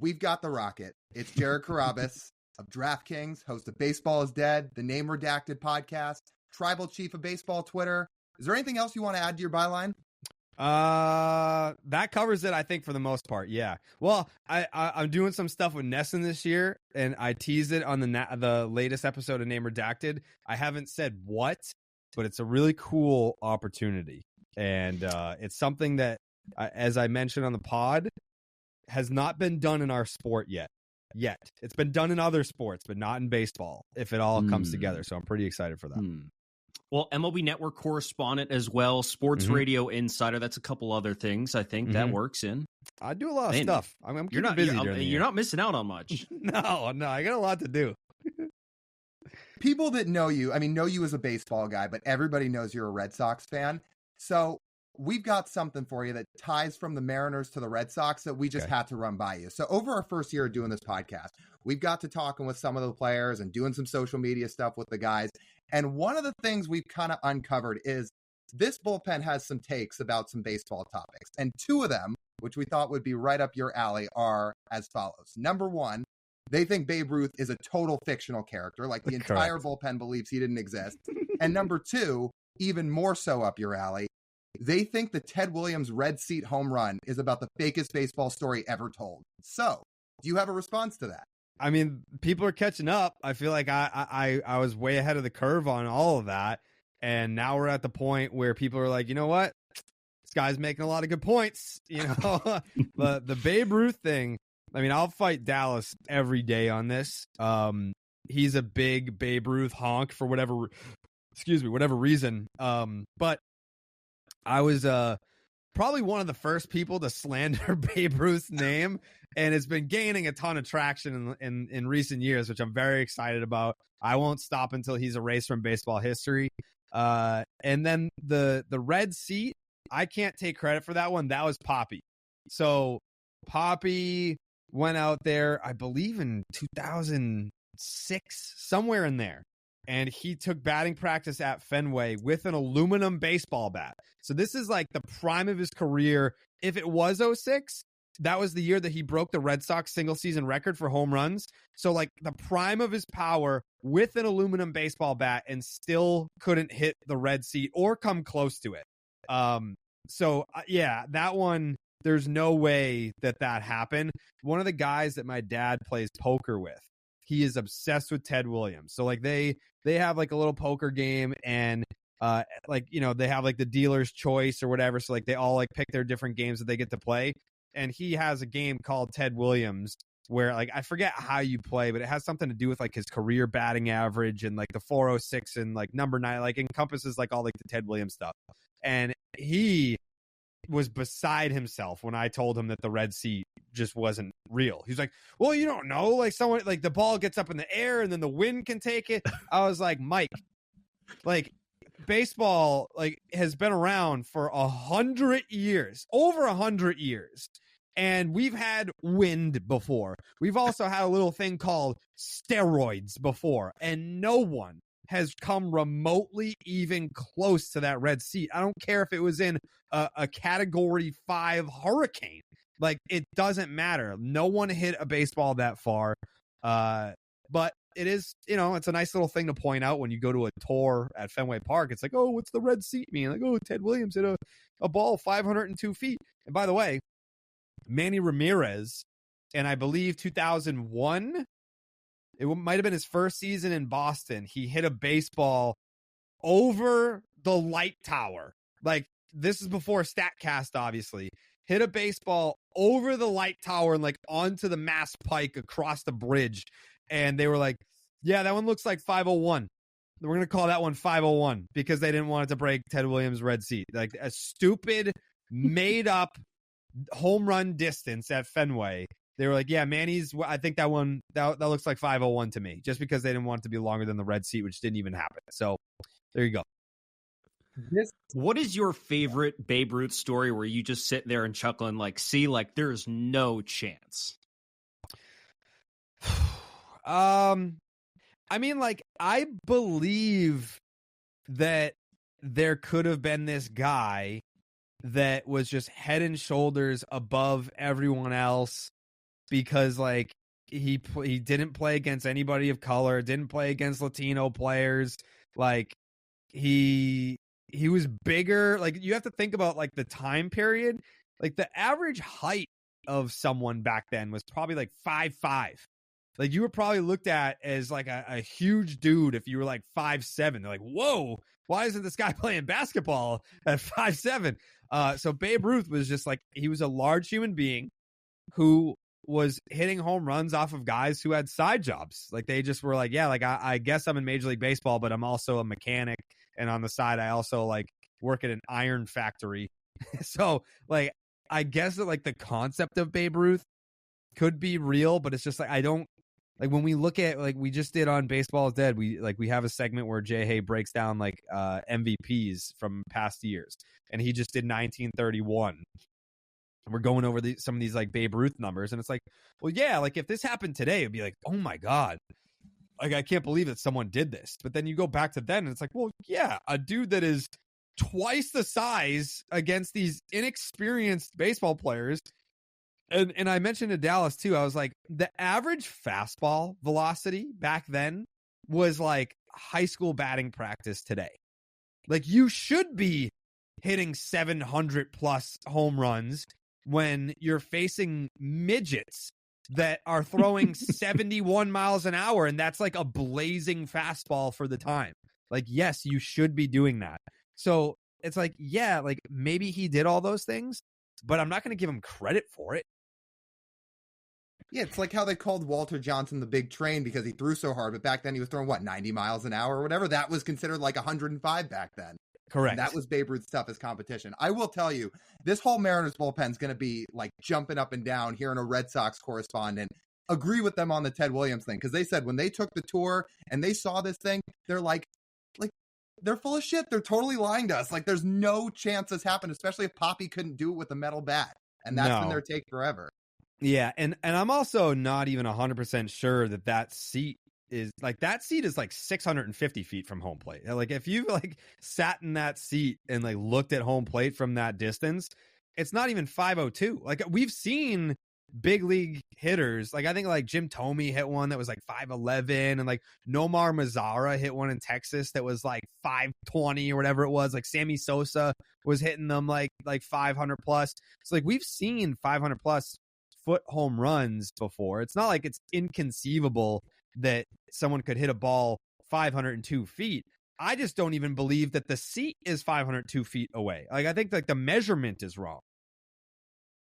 we've got the Rocket. It's Jared Carrabis of DraftKings, host of Baseball is Dead, the Name Redacted podcast, tribal chief of baseball Twitter. Is there anything else you want to add to your byline? That covers it, I think, for the most part. Yeah. Well, I'm doing some stuff with Nesson this year, and I teased it on the latest episode of Name Redacted. I haven't said what, but it's a really cool opportunity, and it's something that, as I mentioned on the pod, has not been done in our sport yet. It's been done in other sports, but not in baseball, if it all comes together. So I'm pretty excited for that. Well, MLB Network correspondent as well, sports radio insider. That's a couple other things I think that works in. I do a lot of stuff. I'm keeping busy during the year. You're not missing out on much. No, I got a lot to do. People that know you, know you as a baseball guy, but everybody knows you're a Red Sox fan. So we've got something for you that ties from the Mariners to the Red Sox that we just had to run by you. So over our first year of doing this podcast, we've got to talking with some of the players and doing some social media stuff with the guys. And one of the things we've kind of uncovered is this bullpen has some takes about some baseball topics. And two of them, which we thought would be right up your alley, are as follows. Number one, they think Babe Ruth is a total fictional character, like the entire bullpen believes he didn't exist. And number two, even more so up your alley, they think the Ted Williams red seat home run is about the fakest baseball story ever told. So, do you have a response to that? I mean, people are catching up. I feel like I was way ahead of the curve on all of that. And now we're at the point where people are like, you know what? This guy's making a lot of good points. You know, the Babe Ruth thing. I mean, I'll fight Dallas every day on this. He's a big Babe Ruth honk for whatever reason. But I was probably one of the first people to slander Babe Ruth's name, and it's been gaining a ton of traction in recent years, which I'm very excited about. I won't stop until he's erased from baseball history. And then the red seat, I can't take credit for that one. That was Poppy. So Poppy went out there, I believe in 2006, somewhere in there. And he took batting practice at Fenway with an aluminum baseball bat. So this is like the prime of his career. If it was 2006, that was the year that he broke the Red Sox single season record for home runs. So like the prime of his power with an aluminum baseball bat, and still couldn't hit the red seat or come close to it. So yeah, that one, there's no way that happened. One of the guys that my dad plays poker with, he is obsessed with Ted Williams. So like they have like a little poker game, and like, you know, they have like the dealer's choice or whatever. So like they all like pick their different games that they get to play. And he has a game called Ted Williams where, like, I forget how you play, but it has something to do with like his career batting average and like the 406 and like number 9, like encompasses like all like the Ted Williams stuff. And he was beside himself when I told him that the red seat just wasn't real. He's like, well, you don't know, like someone, like the ball gets up in the air and then the wind can take it. I was like, Mike, like baseball like has been around for 100 years, over 100 years. And we've had wind before. We've also had a little thing called steroids before, and no one has come remotely even close to that red seat. I don't care if it was in a category 5 hurricane. Like, it doesn't matter. No one hit a baseball that far. But it is, you know, it's a nice little thing to point out when you go to a tour at Fenway Park. It's like, oh, what's the red seat mean? Like, oh, Ted Williams hit a ball 502 feet. And by the way, Manny Ramirez, and I believe 2001, it might have been his first season in Boston, he hit a baseball over the light tower. Like, this is before StatCast, obviously. Hit a baseball over the light tower and like onto the Mass Pike across the bridge. And they were like, yeah, that one looks like 501. We're going to call that one 501 because they didn't want it to break Ted Williams' red seat. Like a stupid, made up home run distance at Fenway. They were like, yeah, Manny's, I think that one, that looks like 501 to me, just because they didn't want it to be longer than the red seat, which didn't even happen. So there you go. What is your favorite Babe Ruth story where you just sit there and chuckle and like, see, like there's no chance? I mean, like, I believe that there could have been this guy that was just head and shoulders above everyone else. because like he didn't play against anybody of color, didn't play against Latino players. Like he was bigger. Like you have to think about like the time period. Like the average height of someone back then was probably like 5'5". Like you were probably looked at as like a huge dude if you were like 5'7". They're like, whoa, why isn't this guy playing basketball at 5'7"? So Babe Ruth was just like, he was a large human being who was hitting home runs off of guys who had side jobs. Like they just were like, yeah, like I guess I'm in Major League Baseball, but I'm also a mechanic. And on the side, I also like work at an iron factory. So like, I guess that like the concept of Babe Ruth could be real, but it's just like, I don't like when we look at like we just did on Baseball is Dead. We have a segment where Jay Hay breaks down like MVPs from past years, and he just did 1931. We're going over some of these like Babe Ruth numbers, and it's like, well, yeah, like if this happened today, it'd be like, oh my God, like I can't believe that someone did this. But then you go back to then, and it's like, well, yeah, a dude that is twice the size against these inexperienced baseball players. And I mentioned to Dallas too, I was like, the average fastball velocity back then was like high school batting practice today. Like you should be hitting 700 plus home runs when you're facing midgets that are throwing 71 miles an hour. And that's like a blazing fastball for the time. Like, yes, you should be doing that. So it's like, yeah, like maybe he did all those things, but I'm not going to give him credit for it. Yeah, it's like how they called Walter Johnson the big train because he threw so hard, but back then he was throwing, 90 miles an hour or whatever? That was considered like 105 back then. Correct. And that was Babe Ruth's toughest competition. I will tell you, this whole Mariners bullpen is going to be like jumping up and down, hearing a Red Sox correspondent agree with them on the Ted Williams thing, because they said when they took the tour and they saw this thing, they're like, they're full of shit. They're totally lying to us. Like, there's no chance this happened, especially if Poppy couldn't do it with a metal bat. And that's been their take forever. Yeah, and I'm also not even 100% sure that seat is like 650 feet from home plate. Like if you like sat in that seat and like looked at home plate from that distance, it's not even 502. Like we've seen big league hitters. Like I think like Jim Thome hit one that was like 511, and like Nomar Mazara hit one in Texas that was like 520 or whatever it was. Like Sammy Sosa was hitting them like 500 plus. So like we've seen 500 plus foot home runs before. It's not like it's inconceivable that someone could hit a ball 502 feet. I just don't even believe that the seat is 502 feet away. Like I think like the measurement is wrong.